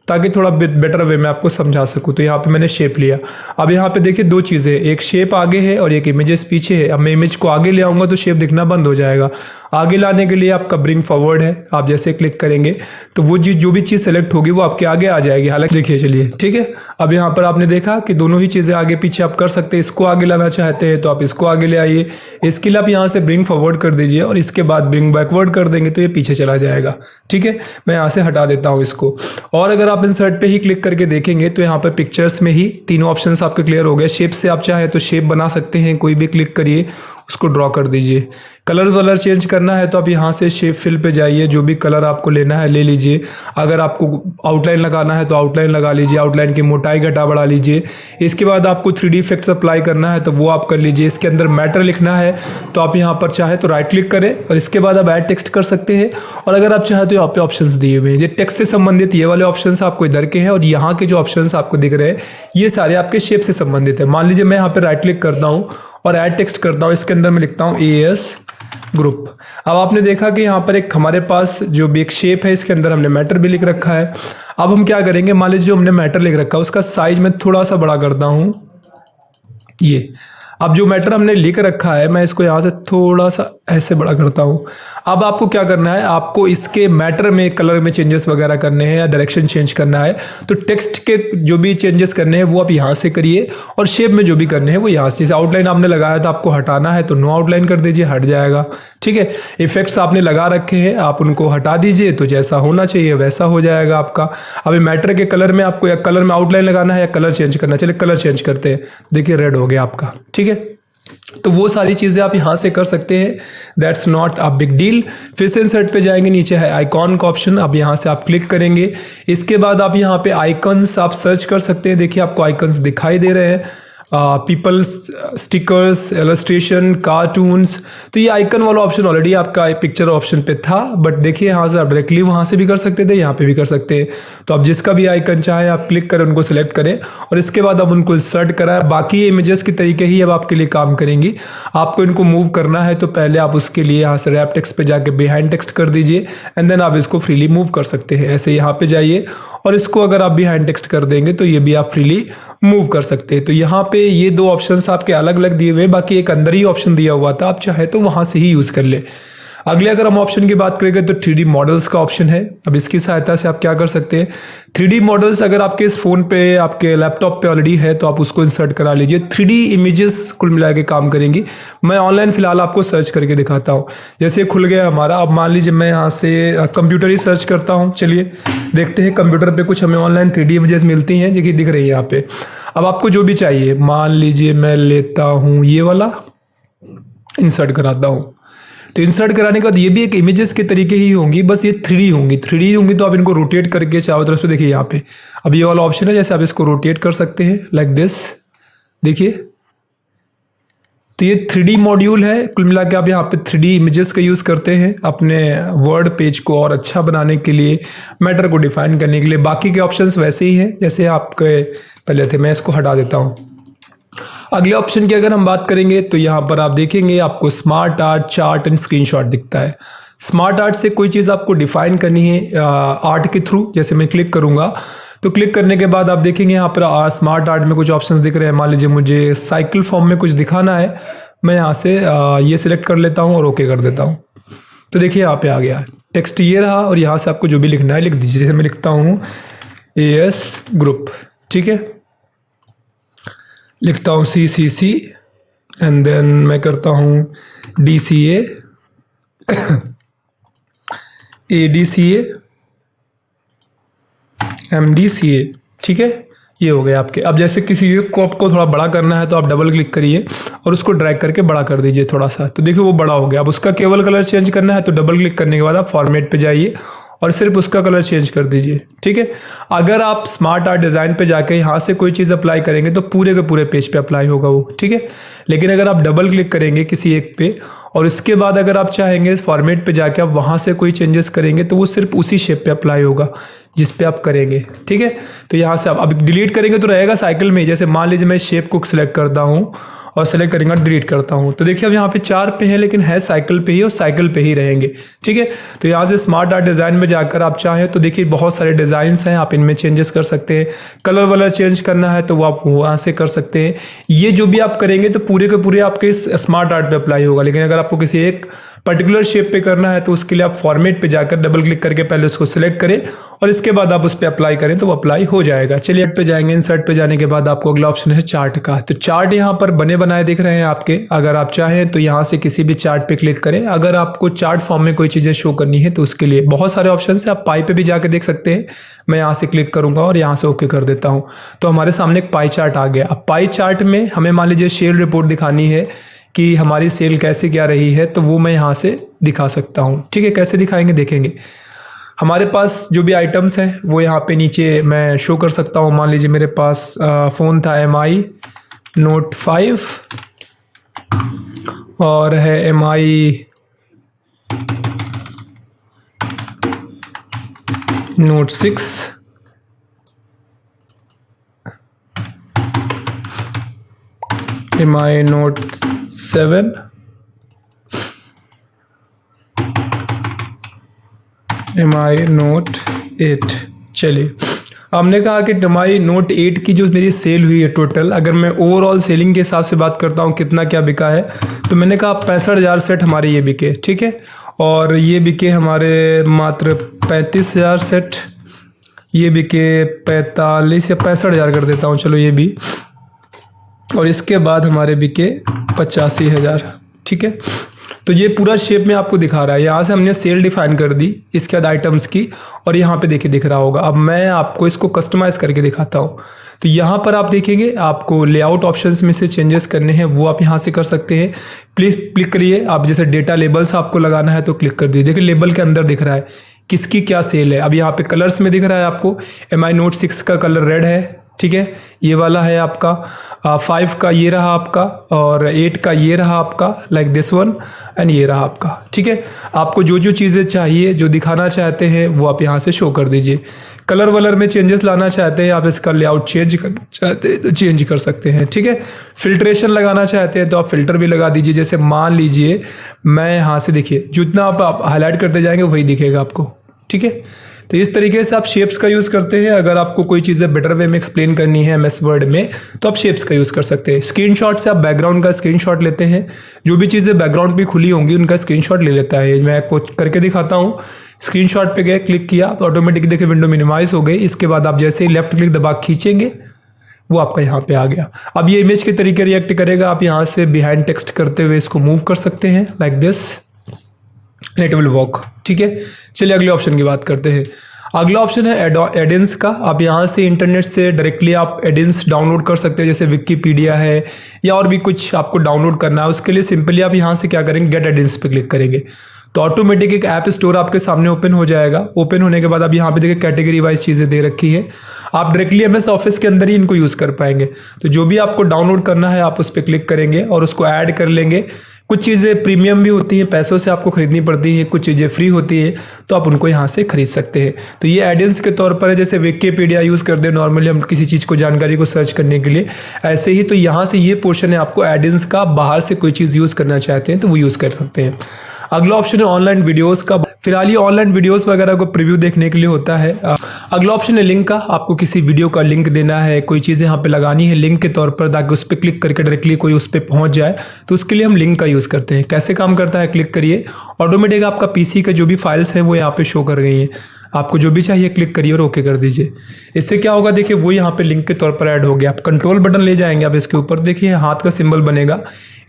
ताकि थोड़ा बेटर वे में आपको समझा सकूँ। तो यहाँ पे मैंने शेप लिया। अब यहाँ पे देखिए दो चीज़ें, एक शेप आगे है और एक इमेजेस पीछे है। अब मैं इमेज को आगे ले आऊँगा तो शेप दिखना बंद हो जाएगा। आगे लाने के लिए आपका ब्रिंग फॉरवर्ड है। आप जैसे क्लिक करेंगे तो वो चीज़ जो भी चीज़ सेलेक्ट होगी वो आपके आगे आ जाएगी। हालांकि देखिए चलिए ठीक है। अब यहाँ पर आपने देखा कि दोनों ही चीज़ें आगे पीछे आप कर सकते हैं। इसको आगे लाना चाहते हैं तो आप इसको आगे ले आइए। इसके लिए आप यहाँ से ब्रिंग फॉरवर्ड कर दीजिए और इसके बाद ब्रिंग बैकवर्ड कर देंगे तो ये पीछे चला जाएगा। ठीक है, मैं यहाँ से हटा देता हूँ इसको। और अगर आप इंसर्ट पे ही क्लिक करके देखेंगे तो यहाँ पर पिक्चर्स में ही तीनों ऑप्शंस आपके क्लियर हो गए। शेप से आप चाहे तो शेप बना सकते हैं, कोई भी क्लिक करिए उसको ड्रॉ कर दीजिए। कलर चेंज करना है तो आप यहाँ से शेप फिल पे जाइए, जो भी कलर आपको लेना है ले लीजिए। अगर आपको आउटलाइन लगाना है तो आउटलाइन लगा लीजिए, आउटलाइन की मोटाई घटा बढ़ा लीजिए। इसके बाद आपको 3D इफेक्ट्स अप्लाई करना है तो वो आप कर लीजिए। इसके अंदर मैटर लिखना है तो आप यहाँ पर चाहे तो राइट क्लिक करें और इसके बाद आप ऐड टेक्स्ट कर सकते हैं। और अगर आप चाहे तो यहाँ पे ऑप्शंस दिए हुए हैं, ये टेक्स्ट से संबंधित ये वाले ऑप्शंस आपको इधर के हैं, और यहाँ के जो ऑप्शंस आपको दिख रहे हैं ये सारे आपके शेप से संबंधित है। मान लीजिए मैं यहाँ पे राइट क्लिक करता हूँ और ऐड टेक्स्ट करता हूँ, इसके अंदर मैं लिखता हूँ AS ग्रुप। अब आपने देखा कि यहाँ पर एक हमारे पास जो भी एक शेप है, इसके अंदर हमने मैटर भी लिख रखा है। अब हम क्या करेंगे, मान लीजिए जो हमने मैटर लिख रखा है उसका साइज मैं थोड़ा सा बड़ा करता हूँ। ये अब जो मैटर हमने लिख रखा है मैं इसको यहाँ से थोड़ा सा ऐसे बड़ा करता हूँ। अब आपको क्या करना है, आपको इसके मैटर में कलर में चेंजेस वगैरह करने हैं या डायरेक्शन चेंज करना है तो टेक्स्ट के जो भी चेंजेस करने हैं वो आप यहाँ से करिए, और शेप में जो भी करने हैं वो यहाँ से। जैसे आउटलाइन आपने लगाया था, आपको हटाना है तो नो आउटलाइन कर दीजिए, हट जाएगा। ठीक है, इफेक्ट्स आपने लगा रखे हैं, आप उनको हटा दीजिए तो जैसा होना चाहिए वैसा हो जाएगा आपका। अभी मैटर के कलर में आपको या कलर में आउटलाइन लगाना है या कलर चेंज करना है, चलिए कलर चेंज करते हैं। देखिए रेड हो गया आपका। ठीक है, तो वो सारी चीज़ें आप यहाँ से कर सकते हैं, that's not a big deal. फिर से इंसर्ट पे जाएंगे, नीचे है आइकॉन का ऑप्शन, अब यहाँ से आप क्लिक करेंगे। इसके बाद आप यहाँ पे आइकन्स आप सर्च कर सकते हैं। देखिए आपको आइकन्स दिखाई दे रहे हैं, पीपल स्टिकर्स, इलस्ट्रेशन, कार्टून्स। तो ये आइकन वाला ऑप्शन ऑलरेडी आपका पिक्चर ऑप्शन पे था, बट देखिए यहाँ से आप डायरेक्टली वहाँ से भी कर सकते थे, यहाँ पे भी कर सकते हैं। तो आप जिसका भी आइकन चाहें आप क्लिक करें, उनको सेलेक्ट करें और इसके बाद आप उनको इंसर्ट कराएं। बाकी ये इमेजेस के तरीके ही अब आपके लिए काम करेंगी। आपको इनको मूव करना है तो पहले आप उसके लिए यहाँ से रैप टेक्स्ट पे जाके बिहाइंड टेक्स्ट कर दीजिए, एंड देन आप इसको फ्रीली मूव कर सकते हैं। ऐसे यहाँ पे जाइए और इसको अगर आप बिहाइंड टेक्स्ट कर देंगे तो ये भी आप फ्रीली मूव कर सकते हैं। तो यहाँ पे ये दो ऑप्शंस आपके अलग अलग दिए हुए, बाकी एक अंदर ही ऑप्शन दिया हुआ था, आप चाहे तो वहां से ही यूज कर ले। अगले अगर हम ऑप्शन की बात करेंगे तो 3D मॉडल्स का ऑप्शन है। अब इसकी सहायता से आप क्या कर सकते हैं, 3D मॉडल्स अगर आपके इस फोन पे आपके लैपटॉप पे ऑलरेडी है तो आप उसको इंसर्ट करा लीजिए। 3D इमेजेस कुल मिला के काम करेंगी। मैं ऑनलाइन फिलहाल आपको सर्च करके दिखाता हूँ। जैसे खुल गया हमारा, अब मान लीजिए मैं यहाँ से कंप्यूटर ही सर्च करता हूँ। चलिए देखते हैं कंप्यूटर पे कुछ हमें ऑनलाइन 3D इमेजेस मिलती हैं, देखिए दिख रही है यहाँ पे। अब आपको जो भी चाहिए, मान लीजिए मैं लेता हूँ ये वाला, इंसर्ट कराता हूँ। तो इंसर्ट कराने के बाद ये भी एक इमेजेस के तरीके ही होंगी, बस ये 3D होंगी। 3D होंगी तो आप इनको रोटेट करके चारों तरफ से, देखिए यहाँ पे अब ये वाला ऑप्शन है, जैसे आप इसको रोटेट कर सकते हैं लाइक दिस। देखिए तो ये 3D मॉड्यूल है। कुल मिला के आप यहाँ पे 3D इमेजेस का यूज़ करते हैं अपने वर्ड पेज को और अच्छा बनाने के लिए, मैटर को डिफाइन करने के लिए। बाकी के ऑप्शंस वैसे ही हैं जैसे आपके पहले थे। मैं इसको हटा देता हूँ। अगले ऑप्शन की अगर हम बात करेंगे तो यहाँ पर आप देखेंगे आपको smart art, chart and screenshot दिखता है। स्मार्ट आर्ट से कोई चीज़ आपको डिफाइन करनी है आर्ट के थ्रू, जैसे मैं क्लिक करूँगा तो क्लिक करने के बाद आप देखेंगे यहाँ पर स्मार्ट आर्ट में कुछ ऑप्शंस दिख रहे हैं। मान लीजिए मुझे साइकिल फॉर्म में कुछ दिखाना है, मैं यहाँ से ये सिलेक्ट कर लेता हूँ और ओके कर देता हूँ। तो देखिए यहाँ पे आ गया टेक्स्ट, ये रहा, और यहाँ से आपको जो भी लिखना है लिख दीजिए। जैसे मैं लिखता हूँ AS ग्रुप, ठीक है, लिखता हूँ CCC एंड देन मैं करता हूँ DCA ADCA MDCA, ठीक है, ये हो गए आपके। अब जैसे किसी एक को आपको थोड़ा बड़ा करना है तो आप डबल क्लिक करिए और उसको ड्रैग करके बड़ा कर दीजिए थोड़ा सा, तो देखिए वो बड़ा हो गया। अब उसका केवल कलर चेंज करना है तो डबल क्लिक करने के बाद आप फॉर्मेट पे जाइए और सिर्फ उसका कलर चेंज कर दीजिए, ठीक है। अगर आप स्मार्ट आर्ट डिज़ाइन पे जाके यहाँ से कोई चीज़ अप्लाई करेंगे तो पूरे के पूरे पेज पे अप्लाई होगा वो, ठीक है। लेकिन अगर आप डबल क्लिक करेंगे किसी एक पे और इसके बाद अगर आप चाहेंगे फॉर्मेट पे जाके आप वहाँ से कोई चेंजेस करेंगे तो वो सिर्फ उसी शेप पे अप्लाई होगा जिस पे आप करेंगे, ठीक है। तो यहाँ से आप अब डिलीट करेंगे तो रहेगा साइकिल में। जैसे मान लीजिए मैं शेप को सिलेक्ट करता हूँ और सेलेक्ट करेंगे और डिलीट करता हूँ, तो देखिए अब यहाँ पे 4 पे है लेकिन है साइकिल पे ही और साइकिल पे ही रहेंगे, ठीक है। तो यहाँ से स्मार्ट आर्ट डिज़ाइन में जाकर आप चाहें तो देखिए बहुत सारे डिज़ाइंस हैं, आप इनमें चेंजेस कर सकते हैं। कलर वलर चेंज करना है तो वो आप वहाँ से कर सकते हैं। ये जो भी आप करेंगे तो पूरे के पूरे आपके इस स्मार्ट आर्ट पे अप्लाई होगा। लेकिन अगर आपको किसी एक पर्टिकुलर शेप पे करना है तो उसके लिए आप फॉर्मेट पे जाकर डबल क्लिक करके पहले उसको सिलेक्ट करें और इसके बाद आप उस पर अप्लाई करें तो वो अप्लाई हो जाएगा। चलिए पे जाएंगे, इंसर्ट पे जाने के बाद आपको अगला ऑप्शन है चार्ट का। तो चार्ट यहाँ पर बने बनाए दिख रहे हैं आपके। अगर आप चाहें तो यहाँ से किसी भी चार्ट पे क्लिक करें। अगर आपको चार्ट फॉर्म में कोई चीज़ें शो करनी है तो उसके लिए बहुत सारे ऑप्शन है। आप पाई पे भी जाके देख सकते हैं। मैं यहाँ से क्लिक करूँगा और यहाँ से ओके कर देता हूँ तो हमारे सामने एक पाई चार्ट आ गया। अब पाई चार्ट में हमें मान लीजिए शेयर रिपोर्ट दिखानी है कि हमारी सेल कैसे क्या रही है, तो वो मैं यहाँ से दिखा सकता हूँ। ठीक है, कैसे दिखाएंगे देखेंगे। हमारे पास जो भी आइटम्स हैं वो यहाँ पे नीचे मैं शो कर सकता हूँ। मान लीजिए मेरे पास फ़ोन था MI Note 5 और है MI Note 6, MI Note 7, MI Note 8। चलिए, हमने कहा कि MI Note 8 की जो मेरी सेल हुई है टोटल, अगर मैं ओवरऑल सेलिंग के हिसाब से बात करता हूँ कितना क्या बिका है, तो मैंने कहा 65,000 सेट हमारे ये बिके। ठीक है, और ये बिके हमारे मात्र 35,000 सेट, ये बिके 45 या 65,000 कर देता हूँ, चलो ये भी, और इसके बाद हमारे बिके 85,000। ठीक है, तो ये पूरा शेप में आपको दिखा रहा है। यहाँ से हमने सेल डिफाइन कर दी, इसके बाद आइटम्स की, और यहाँ पे देखिए दिख रहा होगा। अब मैं आपको इसको कस्टमाइज़ करके दिखाता हूँ। तो यहाँ पर आप देखेंगे आपको लेआउट ऑप्शंस में से चेंजेस करने हैं, वो आप यहाँ से कर सकते हैं। प्लीज़ क्लिक करिए। आप जैसे डेटा लेबल्स आपको लगाना है तो क्लिक कर दीजिए। देखिए लेबल के अंदर दिख रहा है किसकी क्या सेल है। अब यहाँ पे कलर्स में दिख रहा है आपको, MI Note 6 का कलर रेड है। ठीक है, ये वाला है आपका 5 का, ये रहा आपका, और 8 का ये रहा आपका, लाइक दिस वन, एंड ये रहा आपका। ठीक है, आपको जो जो चीज़ें चाहिए, जो दिखाना चाहते हैं, वो आप यहाँ से शो कर दीजिए। कलर वलर में चेंजेस लाना चाहते हैं, आप इसका लेआउट चेंज करना चाहते हैं तो चेंज कर सकते हैं। ठीक है, फिल्ट्रेशन लगाना चाहते हैं तो आप फिल्टर भी लगा दीजिए। जैसे मान लीजिए मैं यहाँ से, देखिए जितना आप हाईलाइट करते जाएंगे वही दिखेगा आपको। ठीक है, तो इस तरीके से आप शेप्स का यूज़ करते हैं। अगर आपको कोई चीज़ें बेटर वे में एक्सप्लेन करनी है MS वर्ड में, तो आप शेप्स का यूज़ कर सकते हैं। स्क्रीनशॉट से आप बैकग्राउंड का स्क्रीनशॉट लेते हैं, जो भी चीज़ें बैकग्राउंड पे खुली होंगी उनका स्क्रीनशॉट ले लेता है। मैं आपको करके दिखाता हूँ। स्क्रीनशॉट पे गए, क्लिक किया तो ऑटोमेटिक देखिए विंडो मिनिमाइज हो गई। इसके बाद आप जैसे ही लेफ्ट क्लिक दबा खींचेंगे, वो आपका यहाँ पे आ गया। अब ये इमेज के तरीके रिएक्ट करेगा। आप यहाँ से बिहाइंड टेक्स्ट करते हुए इसको मूव कर सकते हैं, like this, it will walk. ठीक है, चलिए अगले ऑप्शन की बात करते हैं। अगला ऑप्शन है एडिंस का। आप यहाँ से इंटरनेट से डायरेक्टली आप एडिंस डाउनलोड कर सकते हैं, जैसे विकिपीडिया है या और भी कुछ आपको डाउनलोड करना है। उसके लिए सिंपली आप यहाँ से क्या करेंगे, गेट एडिंस पे क्लिक करेंगे तो ऑटोमेटिक एक ऐप स्टोर आपके सामने ओपन हो जाएगा। ओपन होने के बाद अब यहाँ पे देखिए कैटेगरी वाइज चीज़ें दे रखी है। आप डायरेक्टली MS ऑफिस के अंदर ही इनको यूज़ कर पाएंगे। तो जो भी आपको डाउनलोड करना है आप उस पर क्लिक करेंगे और उसको ऐड कर लेंगे। कुछ चीज़ें प्रीमियम भी होती हैं, पैसों से आपको खरीदनी पड़ती हैं, कुछ चीज़ें फ्री होती है, तो आप उनको यहाँ से खरीद सकते हैं। तो ये एडियंस के तौर पर है, जैसे विकिपीडिया यूज़ करते हैं नॉर्मली हम किसी चीज़ को, जानकारी को सर्च करने के लिए, ऐसे ही तो यहाँ से ये पोर्शन है आपको एडियंस का। बाहर से कोई चीज़ यूज़ करना चाहते हैं तो वो यूज़ कर सकते हैं। अगला ऑप्शन है ऑनलाइन वीडियोज़ का। फिलहाल ये ऑनलाइन वीडियोज़ वगैरह को प्रीव्यू देखने के लिए होता है। अगला ऑप्शन है लिंक का। आपको किसी वीडियो का लिंक देना है, कोई चीज़ यहाँ पे लगानी है लिंक के तौर पर, ताकि उस पर क्लिक करके डायरेक्टली कोई उस पर पहुँच जाए, तो उसके लिए हम लिंक का यूज़ करते हैं। कैसे काम करता है, क्लिक करिए, ऑटोमेटिक आपका PC का जो भी फाइल्स हैं वो यहाँ पे शो कर गई हैं। आपको जो भी चाहिए क्लिक करिए और ओके कर दीजिए। इससे क्या होगा, देखिए वो यहाँ पे लिंक के तौर पर ऐड हो गया। आप कंट्रोल बटन ले जाएंगे, आप इसके ऊपर देखिए हाथ का सिंबल बनेगा।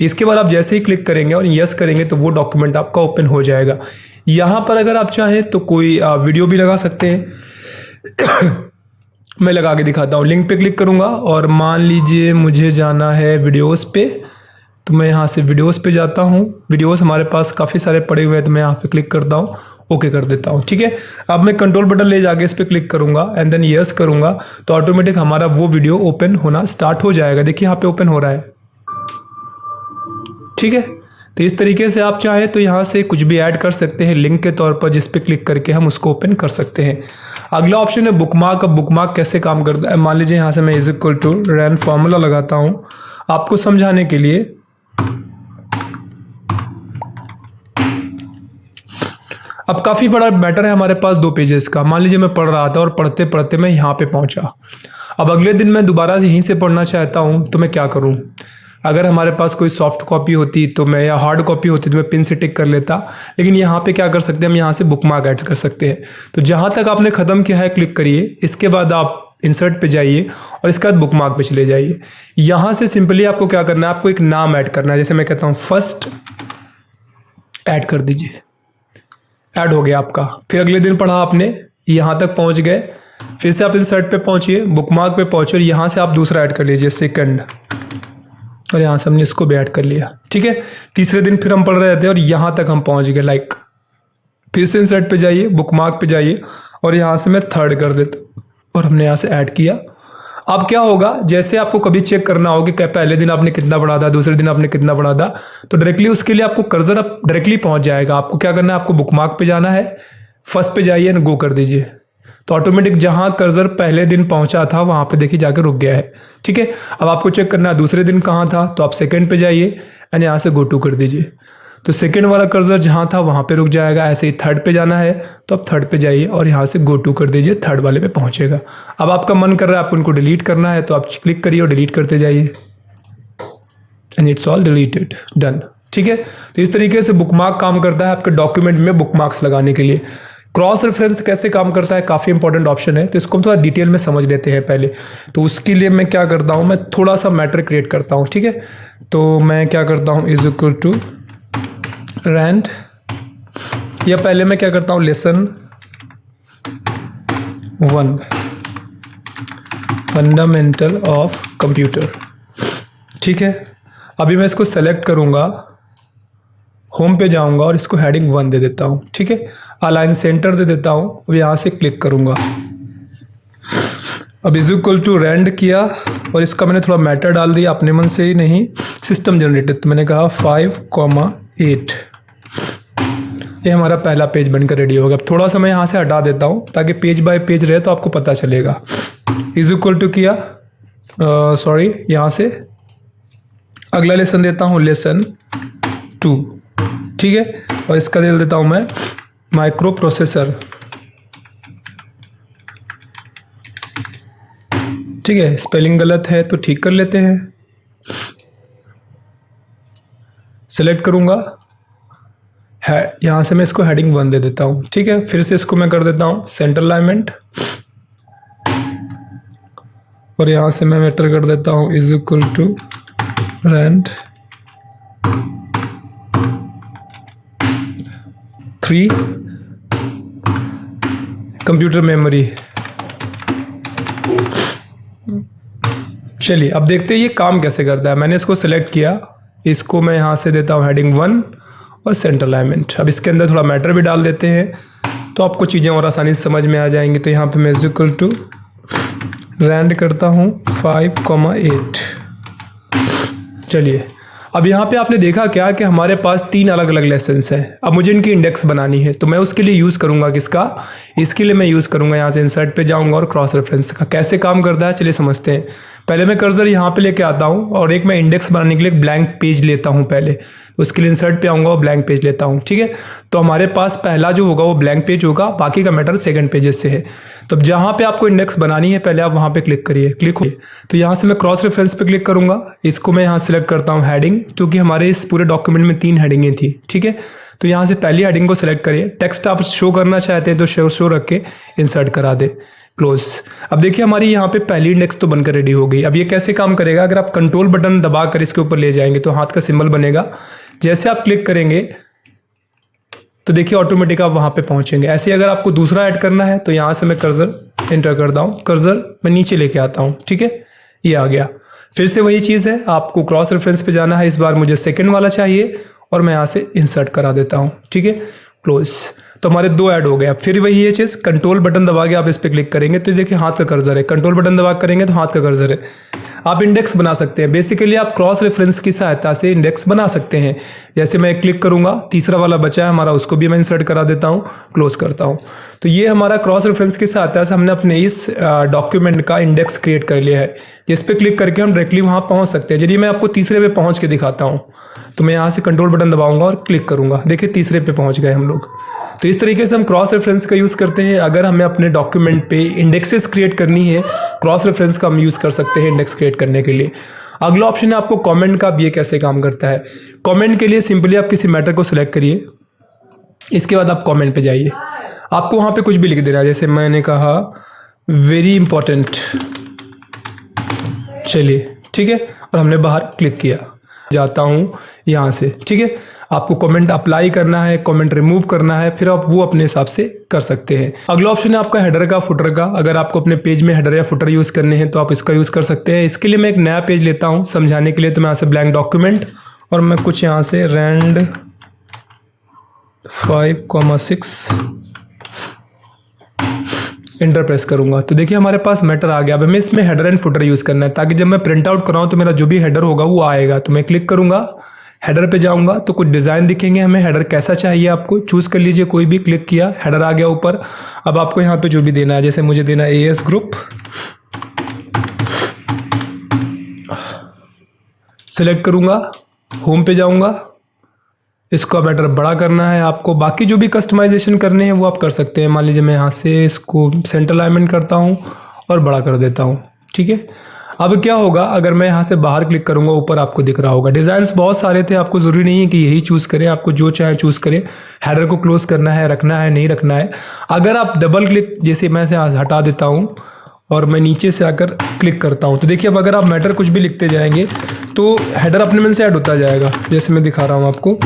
इसके बाद आप जैसे ही क्लिक करेंगे और यस करेंगे तो वो डॉक्यूमेंट आपका ओपन हो जाएगा। यहाँ पर अगर आप चाहें तो कोई वीडियो भी लगा सकते हैं। मैं लगा के दिखाता हूँ। लिंक पे क्लिक करूँगा और मान लीजिए मुझे जाना है वीडियोस पे, तो मैं यहाँ से वीडियोस पे जाता हूँ। वीडियोस हमारे पास काफ़ी सारे पड़े हुए हैं, तो मैं यहाँ पे क्लिक करता हूँ, ओके कर देता हूँ। ठीक है, अब मैं कंट्रोल बटन ले जाके इस पर क्लिक करूँगा एंड देन यस करूँगा तो ऑटोमेटिक हमारा वो वीडियो ओपन होना स्टार्ट हो जाएगा। देखिए यहाँ पे ओपन हो रहा है। ठीक है, तो इस तरीके से आप चाहें तो यहाँ से कुछ भी ऐड कर सकते हैं लिंक के तौर पर, जिस पे क्लिक करके हम उसको ओपन कर सकते हैं। अगला ऑप्शन है बुकमार्क। अब बुकमार्क कैसे काम करता है, मान लीजिए यहाँ से मैं is equal to rand formula लगाता हूँ आपको समझाने के लिए। अब काफ़ी बड़ा मैटर है हमारे पास 2 पेजेस का। मान लीजिए मैं पढ़ रहा था और पढ़ते पढ़ते मैं यहाँ पे पहुँचा। अब अगले दिन मैं दोबारा से यहीं से पढ़ना चाहता हूँ तो मैं क्या करूँ। अगर हमारे पास कोई सॉफ्ट कॉपी होती तो मैं, या हार्ड कॉपी होती तो मैं पिन से टिक कर लेता, लेकिन यहाँ पे क्या कर सकते हैं हम, यहाँ से बुकमार्क ऐड कर सकते हैं। तो जहाँ तक आपने ख़त्म किया है क्लिक करिए, इसके बाद आप इंसर्ट पे जाइए और इसके बाद बुकमार्क पे चले जाइए। यहाँ से सिंपली आपको क्या करना है, आपको एक नाम ऐड करना है। जैसे मैं कहता हूँ फर्स्ट, ऐड कर दीजिए, ऐड हो गया आपका। फिर अगले दिन पढ़ा आपने, यहाँ तक पहुँच गए, फिर से आप इंसर्ट पे पहुँचिए, बुकमार्क पे पहुँचे और यहाँ से आप दूसरा ऐड कर लीजिए सेकंड, और यहाँ से हमने इसको भी ऐड कर लिया। ठीक है, तीसरे दिन फिर हम पढ़ रहे थे और यहाँ तक हम पहुँच गए। लाइक फिर से इंसर्ट पे जाइए, बुकमार्क पे जाइए और यहाँ से मैं थर्ड कर देता और हमने यहाँ से ऐड किया। अब क्या होगा, जैसे आपको कभी चेक करना होगा कि पहले दिन आपने कितना पढ़ा था, दूसरे दिन आपने कितना पढ़ा था, तो डायरेक्टली उसके लिए आपको कर्सर अब डायरेक्टली पहुंच जाएगा। आपको क्या करना है, आपको बुकमार्क पे जाना है, फर्स्ट पे जाइए एंड गो कर दीजिए, तो ऑटोमेटिक जहां कर्सर पहले दिन पहुंचा था वहां पे देखिए जाकर रुक गया है। ठीक है, अब आपको चेक करना है दूसरे दिन कहाँ था, तो आप सेकेंड पे जाइए एंड यहाँ से गो टू कर दीजिए, तो सेकेंड वाला कर्सर जहाँ था वहाँ पे रुक जाएगा। ऐसे ही थर्ड पे जाना है तो आप थर्ड पे जाइए और यहाँ से गो टू कर दीजिए, थर्ड वाले पे पहुँचेगा। अब आपका मन कर रहा है आपको उनको डिलीट करना है तो आप क्लिक करिए और डिलीट करते जाइए and it's all deleted, done. ठीक है, तो इस तरीके से बुकमार्क काम करता है आपके डॉक्यूमेंट में बुकमार्क्स लगाने के लिए। क्रॉस रेफरेंस कैसे काम करता है, काफ़ी इंपॉर्टेंट ऑप्शन है, तो इसको हम थोड़ा डिटेल में समझ लेते हैं पहले। तो उसके लिए मैं क्या करता हूँ, मैं थोड़ा सा मैटर क्रिएट करता हूँ। ठीक है, तो मैं क्या करता हूँ, इज इक्वल टू रैंड, या पहले मैं क्या करता हूँ, लेसन 1 फंडामेंटल ऑफ कंप्यूटर। ठीक है, अभी मैं इसको सेलेक्ट करूँगा, होम पे जाऊँगा और इसको हेडिंग 1 दे देता हूँ। ठीक है, अलाइन सेंटर दे देता हूँ, अब यहाँ से क्लिक करूँगा। अब इज इक्वल टू रैंड किया और इसका मैंने थोड़ा मैटर डाल दिया अपने मन से ही, नहीं सिस्टम जनरेटेड, तो मैंने कहा 5,8। ये हमारा पहला पेज बनकर रेडी होगा। अब थोड़ा सा मैं यहाँ से हटा देता हूँ ताकि पेज बाय पेज रहे तो आपको पता चलेगा। इज इक्वल टू किया, सॉरी, यहाँ से अगला लेसन देता हूँ, लेसन 2। ठीक है, और इसका दे देता हूँ मैं माइक्रो प्रोसेसर। ठीक है, स्पेलिंग गलत है तो ठीक कर लेते हैं। सेलेक्ट करूँगा है, यहाँ से मैं इसको हेडिंग 1 दे देता हूँ। ठीक है, फिर से इसको मैं कर देता हूँ सेंटर अलाइनमेंट और यहाँ से मैं मैटर कर देता हूँ is equal to rand 3 computer memory. चलिए अब देखते हैं ये काम कैसे करता है। मैंने इसको सेलेक्ट किया, इसको मैं यहाँ से देता हूँ हेडिंग 1 और सेंटर अलाइनमेंट। अब इसके अंदर थोड़ा मैटर भी डाल देते हैं तो आपको चीज़ें और आसानी से समझ में आ जाएंगी। तो यहाँ पे मैं इज इक्वल टू रैंड करता हूँ 5,8। चलिए अब यहाँ पे आपने देखा क्या कि हमारे पास 3 अलग अलग लेसन्स हैं। अब मुझे इनकी इंडेक्स बनानी है तो मैं उसके लिए यूज़ करूँगा किसका, इसके लिए मैं यूज़ करूँगा यहाँ से इंसर्ट पे जाऊँगा और क्रॉस रेफरेंस का। कैसे काम करता है चलिए समझते हैं। पहले मैं कर्सर यहाँ पे लेके आता हूँ और एक मैं इंडेक्स बनाने के लिए एक ब्लैंक पेज लेता हूँ पहले, तो उसके लिए इंसर्ट पे आऊँगा और ब्लैंक पेज लेता हूँ। ठीक है, तो हमारे पास पहला जो होगा वो ब्लैंक पेज होगा, बाकी का मैटर सेकंड पेजेस से है। तो जहाँ पे आपको इंडेक्स बनानी है पहले आप वहाँ पे क्लिक करिए, क्लिक हो तो यहाँ से मैं क्रॉस रेफरेंस पे क्लिक करूँगा। इसको मैं यहाँ सेलेक्ट करता हूँ हेडिंग, क्योंकि हमारे इस पूरे डॉक्यूमेंट में 3 हेडिंगें थी। ठीक है, तो यहाँ से पहली हेडिंग को सेलेक्ट करिए, टेक्स्ट आप शो करना चाहते हैं तो शो रख के इंसर्ट करा दे, क्लोज। अब देखिए हमारी यहाँ पे पहली इंडेक्स तो बनकर रेडी हो गई। अब ये कैसे काम करेगा, अगर आप कंट्रोल बटन दबा कर इसके ऊपर ले जाएंगे तो हाथ का सिंबल बनेगा, जैसे आप क्लिक करेंगे तो देखिए ऑटोमेटिक आप वहाँ पे पहुँचेंगे। ऐसे अगर आपको दूसरा ऐड करना है तो यहाँ से मैं कर्सर एंटर करता हूँ, कर्सर मैं नीचे लेके आता हूँ। ठीक है, ये आ गया। फिर से वही चीज़ है, आपको क्रॉस रेफरेंस पे जाना है, इस बार मुझे सेकंड वाला चाहिए और मैं यहाँ से इंसर्ट करा देता हूँ। ठीक है, क्लोज। तो हमारे 2 ऐड हो गए। अब फिर वही ये चीज़, कंट्रोल बटन दबा के आप इस पर क्लिक करेंगे तो देखिए हाथ का कर्सर है, कंट्रोल बटन दबा करेंगे तो हाथ का कर्सर है। आप इंडेक्स बना सकते हैं, बेसिकली आप क्रॉस रेफरेंस की सहायता से इंडेक्स बना सकते हैं। जैसे मैं क्लिक करूंगा, तीसरा वाला बचा है हमारा, उसको भी मैं इंसर्ट करा देता हूं, क्लोज करता हूं। तो ये हमारा क्रॉस रेफरेंस की सहायता से हमने अपने इस डॉक्यूमेंट का इंडेक्स क्रिएट कर लिया है, जिस पे क्लिक करके हम डायरेक्टली वहां पहुंच सकते हैं। यदि मैं आपको तीसरे पे पहुंच के दिखाता हूं तो मैं यहाँ से कंट्रोल बटन दबाऊंगा और क्लिक करूंगा, देखिए तीसरे पे पहुंच गए हम लोग। तो इस तरीके से हम क्रॉस रेफरेंस का यूज़ करते हैं। अगर हमें अपने डॉक्यूमेंट पे इंडेक्सेस क्रिएट करनी है, क्रॉस रेफरेंस का हम यूज़ कर सकते हैं इंडेक्स क्रिएट करने के लिए। अगला ऑप्शन है आपको कमेंट का। अब ये कैसे काम करता है, कमेंट के लिए सिंपली आप किसी मैटर को सिलेक्ट करिए, इसके बाद आप कमेंट पे जाइए, आपको वहाँ पे कुछ भी लिख देना है। जैसे मैंने कहा वेरी इंपॉर्टेंट, चलिए ठीक है, और हमने बाहर क्लिक किया। जाता हूँ यहाँ से, ठीक है। आपको कमेंट अप्लाई करना है, कमेंट रिमूव करना है, फिर आप वो अपने हिसाब से कर सकते हैं। अगला ऑप्शन है आपका हेडर का, फुटर का। अगर आपको अपने पेज में हेडर या फुटर यूज़ करने हैं तो आप इसका यूज़ कर सकते हैं। इसके लिए मैं एक नया पेज लेता हूँ समझाने के लिए। तो मैं यहाँ से ब्लैंक डॉक्यूमेंट और मैं कुछ यहाँ से rand 5,6 इंटर प्रेस करूंगा तो देखिए हमारे पास मैटर आ गया। अब हमें इसमें हेडर एंड फुटर यूज़ करना है ताकि जब मैं प्रिंट आउट कराऊँ तो मेरा जो भी हेडर होगा वो आएगा। तो मैं क्लिक करूंगा, हेडर पे जाऊंगा तो कुछ डिज़ाइन दिखेंगे। हमें हेडर कैसा चाहिए आपको चूज़ कर लीजिए, कोई भी। क्लिक किया, हेडर आ गया ऊपर। अब आपको यहाँ पे जो भी देना है, जैसे मुझे देना है AS ग्रुप, सेलेक्ट करूंगा, होम पे जाऊंगा, इसको मैटर बड़ा करना है आपको। बाकी जो भी कस्टमाइजेशन करने हैं वो आप कर सकते हैं। मान लीजिए मैं यहाँ से इसको सेंटर अलाइनमेंट करता हूँ और बड़ा कर देता हूँ, ठीक है। अब क्या होगा, अगर मैं यहाँ से बाहर क्लिक करूँगा, ऊपर आपको दिख रहा होगा डिज़ाइंस बहुत सारे थे। आपको ज़रूरी नहीं है कि यही चूज़ करें, आपको जो चाहे चूज़ करें। हेडर को क्लोज करना है, रखना है, नहीं रखना है। अगर आप डबल क्लिक, जैसे मैं से हटा देता हूँ और मैं नीचे से आकर क्लिक करता हूँ तो देखिए अब अगर आप मैटर कुछ भी लिखते जाएंगे तो हेडर अपने मन से ऐड होता जाएगा। जैसे मैं दिखा रहा हूँ आपको,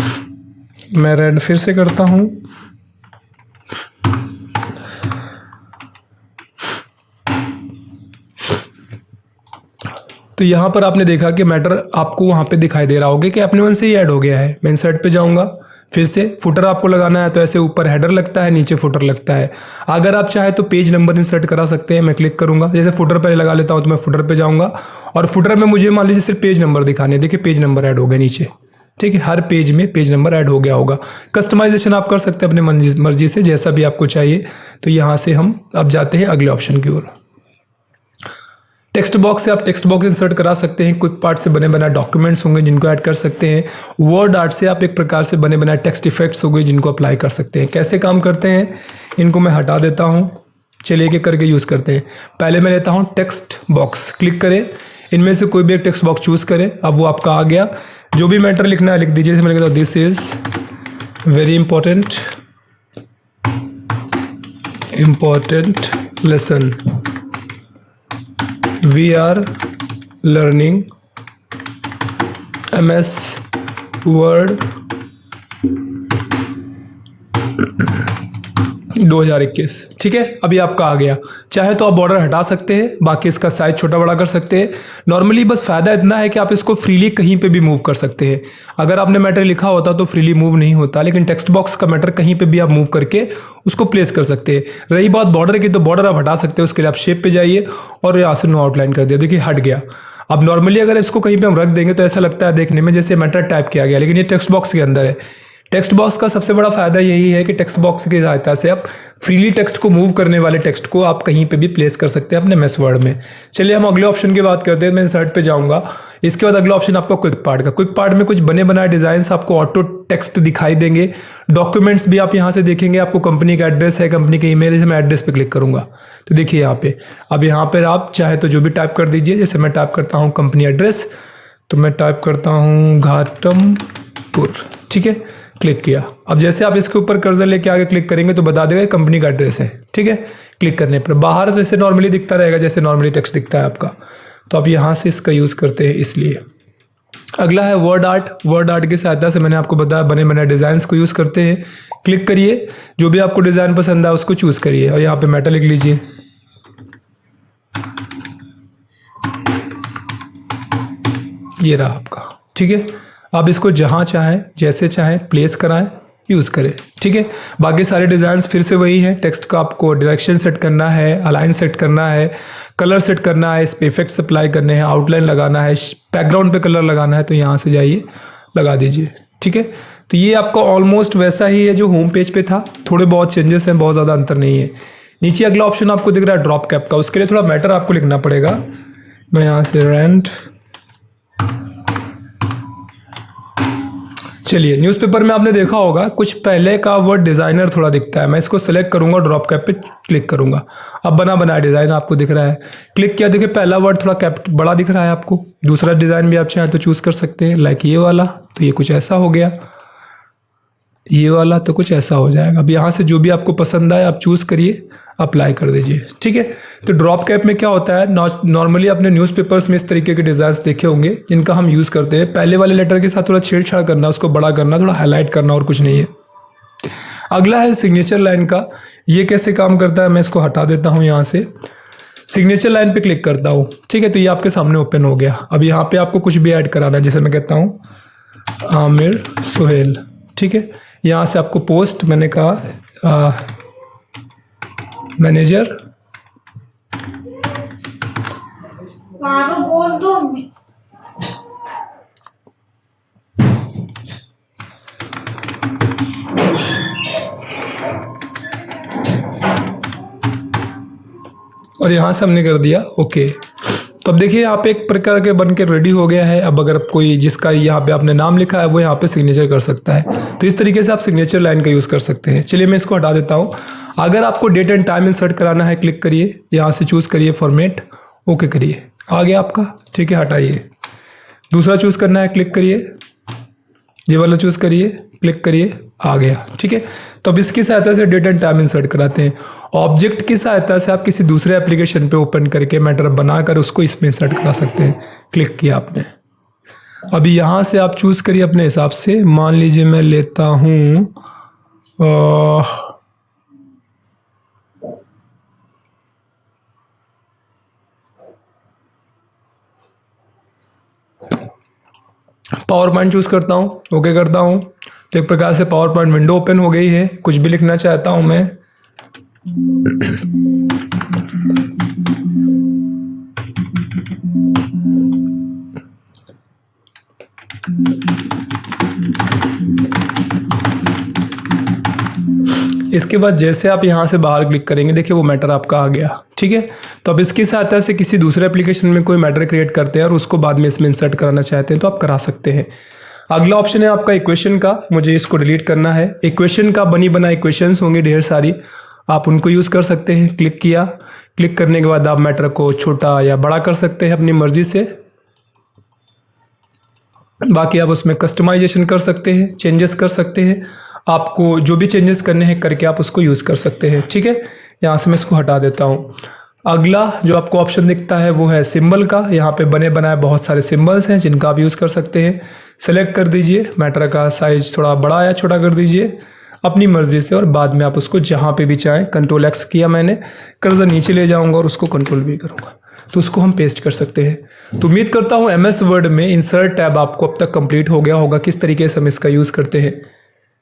मैं रेड फिर से करता हूँ, तो यहाँ पर आपने देखा कि मैटर आपको वहाँ पे दिखाई दे रहा होगा कि अपने मन से ही ऐड हो गया है। मैं इंसर्ट पे जाऊँगा, फिर से फुटर आपको लगाना है तो ऐसे ऊपर हेडर लगता है, नीचे फुटर लगता है। अगर आप चाहे तो पेज नंबर इंसर्ट करा सकते हैं। मैं क्लिक करूँगा, जैसे फुटर पहले लगा लेता हूँ तो मैं फुटर पे जाऊँगा और फुटर में मुझे मान लीजिए सिर्फ पेज नंबर दिखाने, देखिए पेज नंबर ऐड हो गया नीचे, ठीक है। हर पेज में पेज नंबर ऐड हो गया होगा। कस्टमाइजेशन आप कर सकते हैं अपने मर्जी से, जैसा भी आपको चाहिए। तो यहाँ से हम अब जाते हैं अगले ऑप्शन की ओर। टेक्स्ट बॉक्स से आप टेक्स्ट बॉक्स इंसर्ट करा सकते हैं। क्विक पार्ट से बने बनाए डॉक्यूमेंट्स होंगे जिनको ऐड कर सकते हैं। वर्ड आर्ट से आप एक प्रकार से बने बनाए टेक्स्ट इफेक्ट्स होंगे जिनको अप्लाई कर सकते हैं। कैसे काम करते हैं, इनको मैं हटा देता हूँ। चलिए एक करके यूज़ करते हैं। पहले मैं लेता हूँ टेक्स्ट बॉक्स, क्लिक करें, इनमें से कोई भी एक टेक्स्ट बॉक्स चूज़ करें। अब वो आपका आ गया। जो भी मैटर लिखना है लिख दीजिए। मैं लिखता हूँ this is very important lesson, we are learning MS Word 2021, ठीक है। अभी आपका आ गया। चाहे तो आप बॉर्डर हटा सकते हैं, बाकी इसका साइज छोटा बड़ा कर सकते हैं। नॉर्मली बस फ़ायदा इतना है कि आप इसको फ्रीली कहीं पे भी मूव कर सकते हैं। अगर आपने मैटर लिखा होता तो फ्रीली मूव नहीं होता, लेकिन टेक्स्ट बॉक्स का मैटर कहीं पे भी आप मूव करके उसको प्लेस कर सकते हैं। रही बात बॉर्डर की, तो बॉर्डर आप हटा सकते हैं। उसके लिए आप शेप पे जाइए और यहाँ से नो आउटलाइन कर दिया, देखिए हट गया। अब नॉर्मली अगर इसको कहीं पर हम रख देंगे तो ऐसा लगता है देखने में जैसे मैटर टाइप किया गया, लेकिन ये टेक्स्ट बॉक्स के अंदर है। टेक्स्ट बॉक्स का सबसे बड़ा फायदा यही है कि टेक्स्ट बॉक्स की सहायता से आप फ्रीली टेक्स्ट को मूव करने वाले टेक्स्ट को आप कहीं पे भी प्लेस कर सकते हैं अपने MS वर्ड में। चलिए हम अगले ऑप्शन की बात करते हैं। मैं इंसर्ट पे जाऊंगा। इसके बाद अगला ऑप्शन आपका क्विक पार्ट का। क्विक पार्ट में कुछ बने बनाए डिजाइन्स आपको ऑटो टेक्स्ट दिखाई देंगे। डॉक्यूमेंट्स भी आप यहाँ से देखेंगे। आपको कंपनी का एड्रेस है, कंपनी के ईमेल है, मैं एड्रेस पे क्लिक करूंगा तो देखिए यहाँ पे। अब यहाँ पर आप चाहे तो जो भी टाइप कर दीजिए। जैसे मैं टाइप करता हूँ कंपनी एड्रेस, तो मैं टाइप करता हूँ घाटमपुर, ठीक है। क्लिक किया। अब जैसे आप इसके ऊपर कर्सर लेके आगे क्लिक करेंगे तो बता देगा कंपनी का एड्रेस है, ठीक है। क्लिक करने पर बाहर वैसे नॉर्मली दिखता रहेगा जैसे नॉर्मली टेक्स्ट दिखता है आपका। तो आप यहाँ से इसका यूज़ करते हैं इसलिए। अगला है वर्ड आर्ट। वर्ड आर्ट की सहायता से मैंने आपको बताया बने बनाए डिज़ाइंस को यूज़ करते हैं। क्लिक करिए, जो भी आपको डिज़ाइन पसंद आए उसको चूज़ करिए और यहाँ पर मैटर लिख लीजिए। ये रहा आपका, ठीक है। आप इसको जहाँ चाहें जैसे चाहें प्लेस कराएं, यूज़ करें, ठीक है। बाकी सारे डिज़ाइंस फिर से वही है। टेक्स्ट का आपको डायरेक्शन सेट करना है, अलाइन सेट करना है, कलर सेट करना है, इस पे इफेक्ट्स अप्लाई करने हैं, आउटलाइन लगाना है, बैकग्राउंड पे कलर लगाना है, तो यहाँ से जाइए लगा दीजिए, ठीक है। तो ये आपका ऑलमोस्ट वैसा ही है जो होम पेज पे था। थोड़े बहुत चेंजेस हैं, बहुत ज़्यादा अंतर नहीं है। नीचे अगला ऑप्शन आपको दिख रहा है ड्रॉप कैप का। उसके लिए थोड़ा मैटर आपको लिखना पड़ेगा। मैं यहाँ से रेंट, चलिए न्यूज़पेपर में आपने देखा होगा कुछ पहले का वर्ड डिज़ाइनर थोड़ा दिखता है। मैं इसको सेलेक्ट करूंगा, ड्रॉप कैप पे क्लिक करूंगा। अब बना बनाया डिज़ाइन आपको दिख रहा है। क्लिक किया, देखिए पहला वर्ड थोड़ा कैप बड़ा दिख रहा है आपको। दूसरा डिज़ाइन भी आप चाहें तो चूज़ कर सकते हैं, लाइक ये वाला। तो ये कुछ ऐसा हो गया। ये वाला तो कुछ ऐसा हो जाएगा। अब यहाँ से जो भी आपको पसंद आए आप चूज़ करिए, अप्लाई कर दीजिए, ठीक है। तो ड्रॉप कैप में क्या होता है, नॉर्मली आपने न्यूज़पेपर्स में इस तरीके के डिज़ाइंस देखे होंगे जिनका हम यूज़ करते हैं। पहले वाले लेटर के साथ थोड़ा छेड़छाड़ करना, उसको बड़ा करना, थोड़ा हाईलाइट करना, और कुछ नहीं है। अगला है सिग्नेचर लाइन का। ये कैसे काम करता है, मैं इसको हटा देता हूँ यहाँ से। सिग्नेचर लाइन पे क्लिक करता हूँ, ठीक है। तो ये आपके सामने ओपन हो गया। अब यहाँ पे आपको कुछ भी ऐड कराना है, जैसे मैं कहता हूँ आमिर सुहेल, ठीक है। यहाँ से आपको पोस्ट मैंने कहा मैनेजर, बोल दो। और यहाँ से हमने कर दिया ओके। तो अब देखिए यहाँ पे एक प्रकार के बन के रेडी हो गया है। अब अगर कोई जिसका यहाँ पे आपने नाम लिखा है वो यहाँ पे सिग्नेचर कर सकता है। तो इस तरीके से आप सिग्नेचर लाइन का यूज़ कर सकते हैं। चलिए मैं इसको हटा देता हूँ। अगर आपको डेट एंड टाइम इंसर्ट कराना है, क्लिक करिए, यहाँ से चूज़ करिए फॉर्मेट, ओके करिए, आ गया आपका, ठीक है। हटाइए। दूसरा चूज़ करना है, क्लिक करिए, ये वाला चूज़ करिए, क्लिक करिए, आ गया, ठीक है। तो अब इसकी सहायता से डेट एंड टाइम इंसर्ट कराते हैं। ऑब्जेक्ट की सहायता से आप किसी दूसरे एप्लीकेशन पे ओपन करके मैटर बनाकर उसको इसमें इंसर्ट करा सकते हैं। क्लिक किया आपने। अभी यहाँ से आप चूज़ करिए अपने हिसाब से। मान लीजिए मैं लेता हूँ पावर पॉइंट चूज़ करता हूँ, ओके करता हूँ। तो एक प्रकार से पावर पॉइंट विंडो ओपन हो गई है। कुछ भी लिखना चाहता हूँ मैं, इसके बाद जैसे आप यहाँ से बाहर क्लिक करेंगे, देखिए वो मैटर आपका आ गया, ठीक है। तो अब इसकी सहायता से किसी दूसरे एप्लीकेशन में कोई मैटर क्रिएट करते हैं और उसको बाद में इसमें इंसर्ट कराना चाहते हैं तो आप करा सकते हैं। अगला ऑप्शन है आपका इक्वेशन का। मुझे इसको डिलीट करना है। इक्वेशन का बनी बना इक्वेशंस होंगे ढेर सारी, आप उनको यूज़ कर सकते हैं। क्लिक किया, क्लिक करने के बाद आप मैटर को छोटा या बड़ा कर सकते हैं अपनी मर्जी से। बाकी आप उसमें कस्टमाइजेशन कर सकते हैं, चेंजेस कर सकते हैं। आपको जो भी चेंजेस करने हैं करके आप उसको यूज़ कर सकते हैं, ठीक है। यहाँ से मैं इसको हटा देता हूँ। अगला जो आपको ऑप्शन दिखता है वो है सिंबल का। यहाँ पे बने बनाए बहुत सारे सिंबल्स हैं जिनका आप यूज़ कर सकते हैं। सेलेक्ट कर दीजिए, मैटर का साइज थोड़ा बड़ा या छोटा कर दीजिए अपनी मर्ज़ी से, और बाद में आप उसको जहाँ पे भी चाहें, कंट्रोल एक्स किया मैंने, कर्सर नीचे ले जाऊँगा और उसको कंट्रोल भी करूँगा, तो उसको हम पेस्ट कर सकते हैं। तो उम्मीद करता हूँ MS वर्ड में इंसर्ट टैब आपको अब तक कंप्लीट हो गया होगा, किस तरीके से हम इसका यूज़ करते हैं।